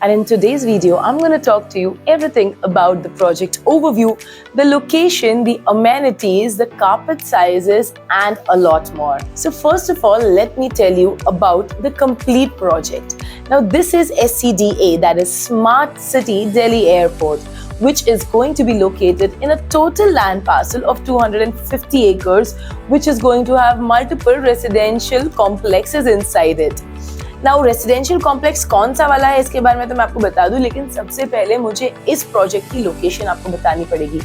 And in today's video, I'm going to talk to you everything about the project overview, the location, the amenities, the carpet sizes, and a lot more. So first of all, let me tell you about the complete project. Now this is SCDA, that is Smart City Delhi Airport, which is going to be located in a total land parcel of 250 acres, which is going to have multiple residential complexes inside it. Now residential complex कौन सा वाला है इसके बारे में तो मैं आपको बता दूं, लेकिन सबसे पहले मुझे इस प्रोजेक्ट की लोकेशन आपको बतानी पड़ेगी.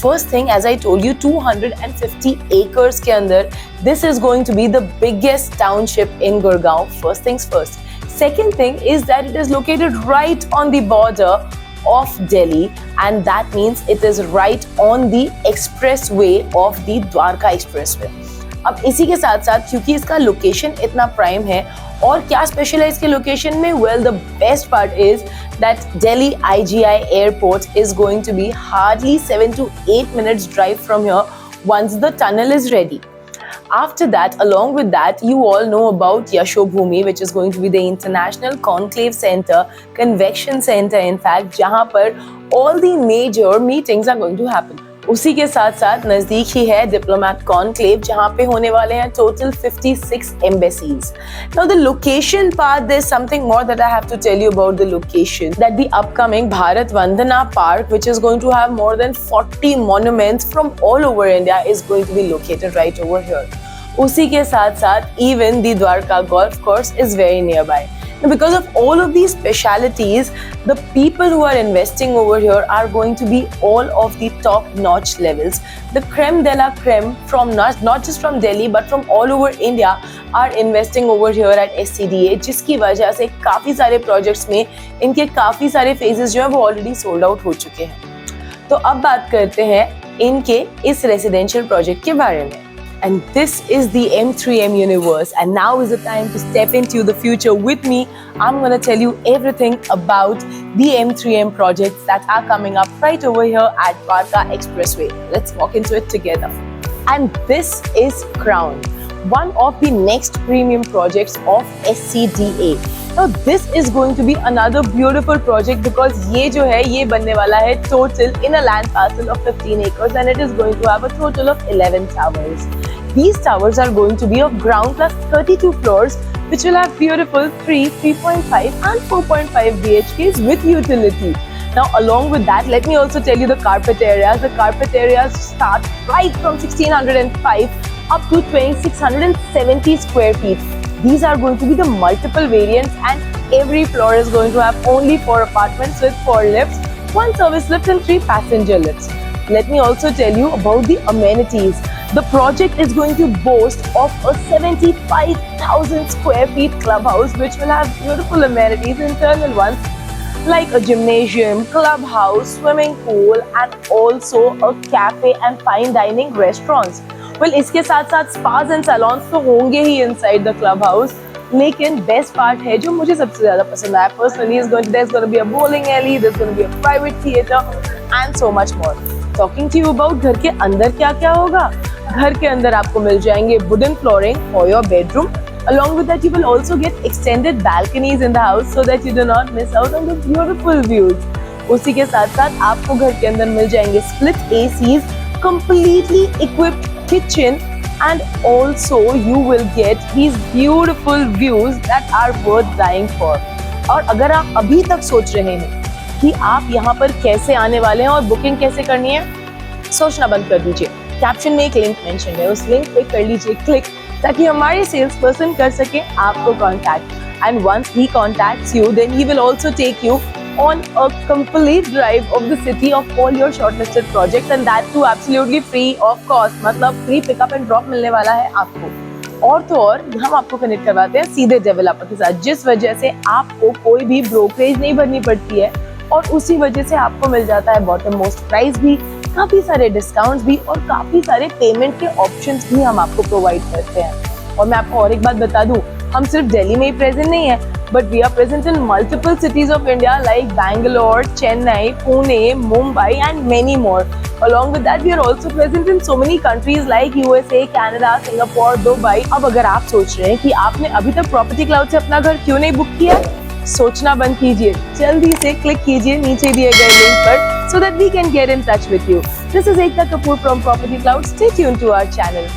First thing, as I told you, 250 acres के अंदर this is going to be the biggest township in Gurgaon. First things first. Second thing is that it is located right on the border of Delhi, and that means it is right on the expressway of the Dwarka Expressway. अब इसी के साथ साथ क्योंकि इसका location इतना prime है, और क्या स्पेशल है इसके लोकेशन में? Well, the best part is that Delhi IGI airport is going to be hardly 7 to 8 minutes drive from here once the tunnel is ready. After that, along with that, you all know about Yashobhoomi, which is going to be the International Conclave Center, Convention Center, in fact, जहाँ पर all the major meetings are going to happen. उसी के साथ साथ नज़दीक ही है diplomat conclave, जहाँ पे होने वाले हैं total 56 embassies. Now the location part, there's something more that I have to tell you about the location. That the upcoming Bharat Vandana Park, which is going to have more than 40 monuments from all over India, is going to be located right over here. उसी के साथ साथ even the Dwarka Golf Course is very nearby. Now, because of all of these specialities, the people who are investing over here are going to be all of the top-notch levels. The creme de la creme from not just from Delhi but from all over India are investing over here at SCDA, जिसकी वजह से काफ़ी सारे projects में इनके काफ़ी सारे phases जो हैं वो already sold out हो चुके हैं. तो अब बात करते हैं इनके इस residential project के बारे में. And this is the M3M universe, and now is the time to step into the future with me. I'm going to tell you everything about the M3M projects that are coming up right over here at Dwarka Expressway. Let's walk into it together. And this is Crown, one of the next premium projects of SCDA. Now this is going to be another beautiful project because ये जो है ये बनने वाला है total in a land parcel of 15 acres, and it is going to have a total of 11 towers. These towers are going to be of ground plus 32 floors, which will have beautiful 3, 3.5 and 4.5 BHKs with utility. Now along with that, let me also tell you the carpet areas. The carpet areas start right from 1605 up to 2670 square feet. These are going to be the multiple variants, and every floor is going to have only 4 apartments with 4 lifts, 1 service lift and 3 passenger lifts. Let me also tell you about the amenities. The project is going to boast of a 75,000 square feet clubhouse, which will have beautiful amenities, internal ones like a gymnasium, clubhouse, swimming pool, and also a cafe and fine dining restaurants. Well, इसके साथ साथ spas and salons तो होंगे ही inside the clubhouse, लेकिन best part है जो मुझे सबसे ज़्यादा पसंद आया personally is there's going to be a bowling alley, there's going to be a private theater and so much more. Talking to you about घर के अंदर क्या क्या होगा. घर के अंदर आपको मिल जाएंगे wooden flooring for your bedroom. Along with that, you will also get extended balconies in the house so that you do not miss out on the beautiful views. उसी के साथ साथ आपको घर के अंदर मिल जाएंगे split ACs, completely equipped kitchen, and also you will get these beautiful views that are worth dying for. और अगर आप अभी तक सोच रहे हैं कि आप यहाँ पर कैसे आने वाले हैं और बुकिंग कैसे करनी है, सोचना बंद कर दीजिए. कैप्शन में एक लिंक मेंशन है, उस लिंक पे कर लीजिए क्लिक ताकि हमारे सेल्स पर्सन कर सके आपको contact. And once he contacts you, then he will also take you on a complete drive of the city of all your shortlisted projects, and that too absolutely free of cost. मतलब free pick up and drop मिलने वाला है आपको. और तो और हम आपको कनेक्ट करवाते हैं सीधे डेवलपर के साथ, जिस वजह से आपको कोई भी ब्रोकरेज नहीं भरनी पड़ती है, और उसी वजह से आपको मिल जाता है बॉटम मोस्ट प्राइस भी, काफ़ी सारे डिस्काउंट्स भी, और काफ़ी सारे पेमेंट के ऑप्शंस भी हम आपको प्रोवाइड करते हैं. और मैं आपको और एक बात बता दूं, हम सिर्फ दिल्ली में ही प्रेजेंट नहीं है, but we are present in multiple cities of India like Bangalore, Chennai, Pune, Mumbai and many more. Along with that, we are also present in so many countries like USA, Canada, Singapore, Dubai. अब अगर आप सोच रहे हैं कि आपने अभी तक प्रॉपर्टी क्लाउड से अपना घर क्यों नहीं बुक किया, सोचना बंद कीजिए, जल्दी से क्लिक कीजिए नीचे दिए गए लिंक पर so that we can get in touch with you. This is Ekta Kapoor from Property Cloud. Stay tuned to our channel.